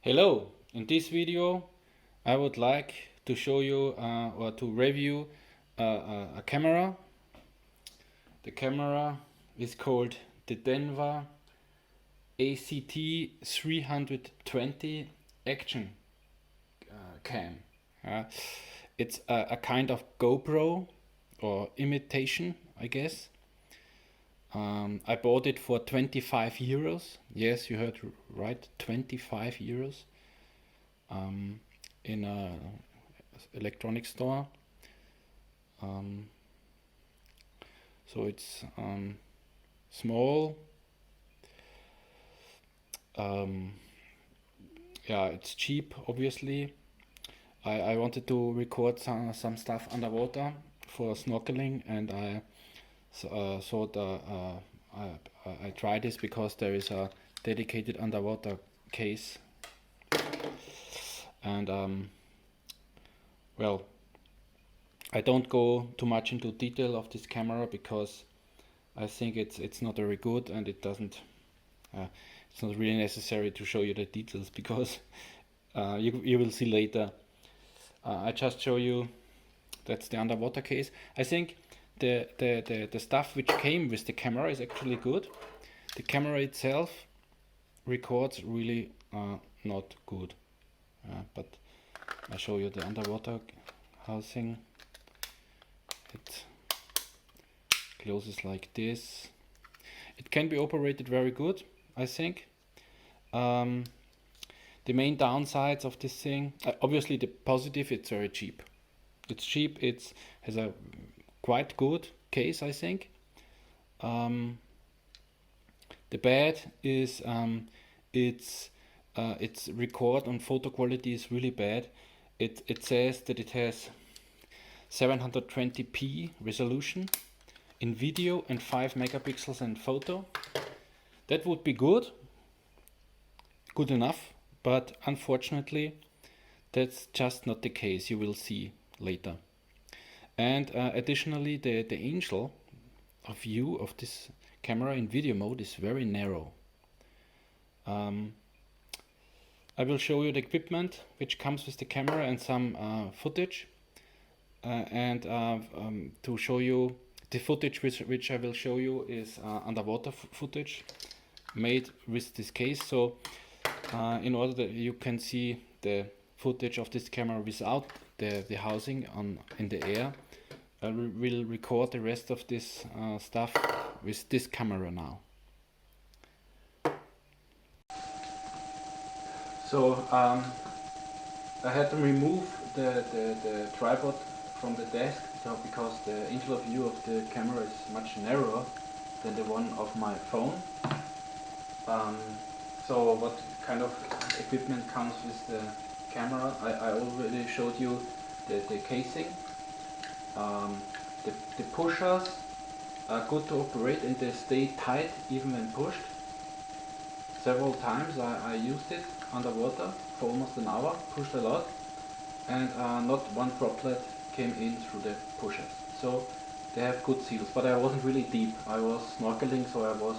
Hello, in this video I would like to show you or to review a camera. The camera is called the Denver ACT-320 action cam. It's a kind of GoPro or imitation, I guess. I bought it for 25 euros. Yes, you heard right, 25 euros in a electronic store. So it's small. Yeah, it's cheap, obviously. I wanted to record some stuff underwater for snorkeling, and I thought I try this because there is a dedicated underwater case. And well, I don't go too much into detail of this camera because I think it's not very good, and it doesn't it's not really necessary to show you the details because you will see later. I just show you that's the underwater case. I think the stuff which came with the camera is actually good. The camera itself records really not good, but I show you the underwater housing. It closes like this. It can be operated very good, I think. The main downsides of this thing, obviously the positive, it's very cheap. It's cheap, it has a quite good case, I think. The bad is its record and photo quality is really bad. It says that it has 720p resolution in video and 5 megapixels in photo. That would be good enough, but unfortunately that's just not the case. You will see later. And additionally, the angle of view of this camera in video mode is very narrow. I will show you the equipment which comes with the camera and some footage, and to show you the footage which I will show you is underwater footage made with this case. So in order that you can see the footage of this camera without the housing in the air, I will record the rest of this stuff with this camera now. So I had to remove the tripod from the desk because the angle of view of the camera is much narrower than the one of my phone. So what kind of equipment comes with the camera? I already showed you the casing. The pushers are good to operate and they stay tight even when pushed. Several times I used it underwater for almost an hour, pushed a lot, and not one droplet came in through the pushers. So they have good seals, but I wasn't really deep. I was snorkeling, so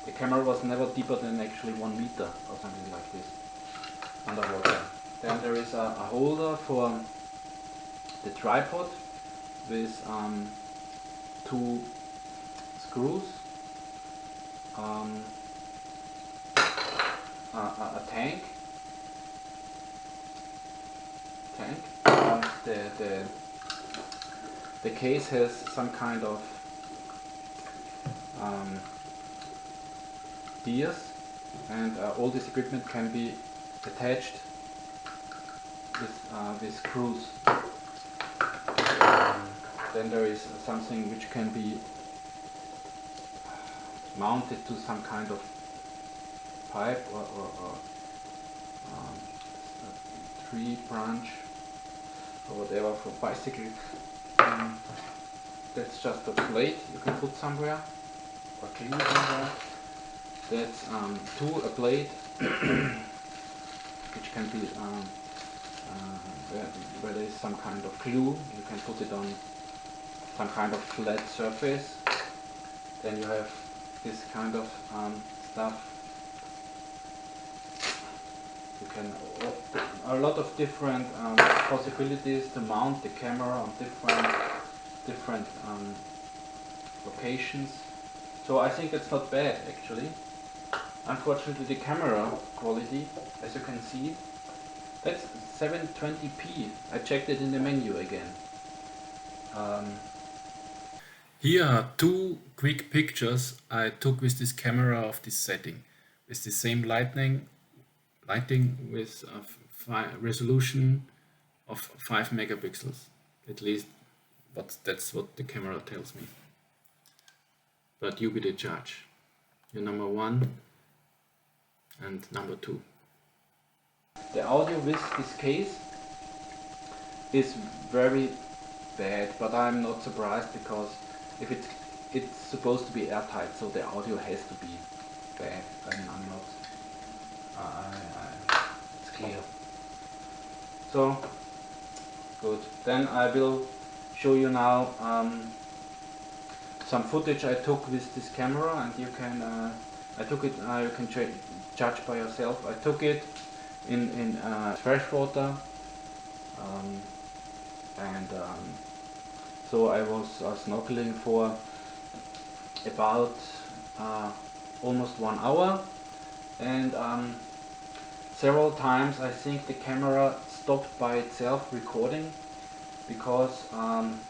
the camera was never deeper than actually 1 meter or something like this underwater. Then there is a holder for the tripod with 2 screws, a tank, the case has some kind of gears, and all this equipment can be attached with screws. Then there is something which can be mounted to some kind of pipe or tree branch or whatever for bicycle. That's just a plate you can put somewhere or clean somewhere. That's a plate which can be where there is some kind of glue. You can put it on some kind of flat surface. Then you have this kind of stuff. You can a lot of different possibilities to mount the camera on different locations. So I think it's not bad actually. Unfortunately, the camera quality, as you can see, that's 720p. I checked it in the menu again. Here are two quick pictures I took with this camera of this setting, with the same lighting with a resolution of 5 megapixels, at least. But that's what the camera tells me. But you be the judge. You're number 1 and number 2. The audio with this case is very bad, but I'm not surprised because if it's supposed to be airtight, so the audio has to be bad. I'm not. It's clear. So good. Then I will show you now some footage I took with this camera, and you can. I took it. You can judge by yourself. I took it in freshwater, and so I was snorkeling for about almost 1 hour, and several times I think the camera stopped by itself recording because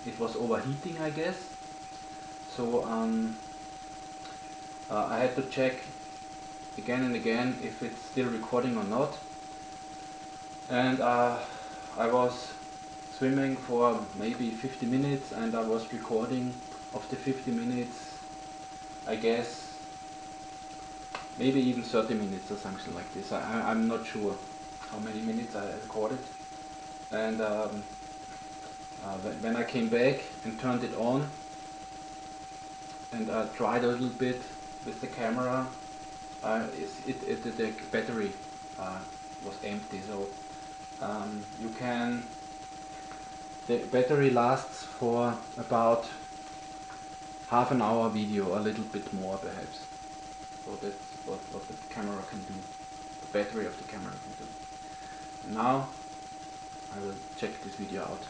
it was overheating, I guess. So I had to check again and again if it's still recording or not. And I was swimming for maybe 50 minutes and I was recording of the 50 minutes, I guess maybe even 30 minutes or something like this. I'm not sure how many minutes I recorded. And when I came back and turned it on and tried a little bit with the camera, the battery was empty. So the battery lasts for about half an hour video, a little bit more perhaps. So that's what the camera can do, the battery of the camera can do. And now I will check this video out.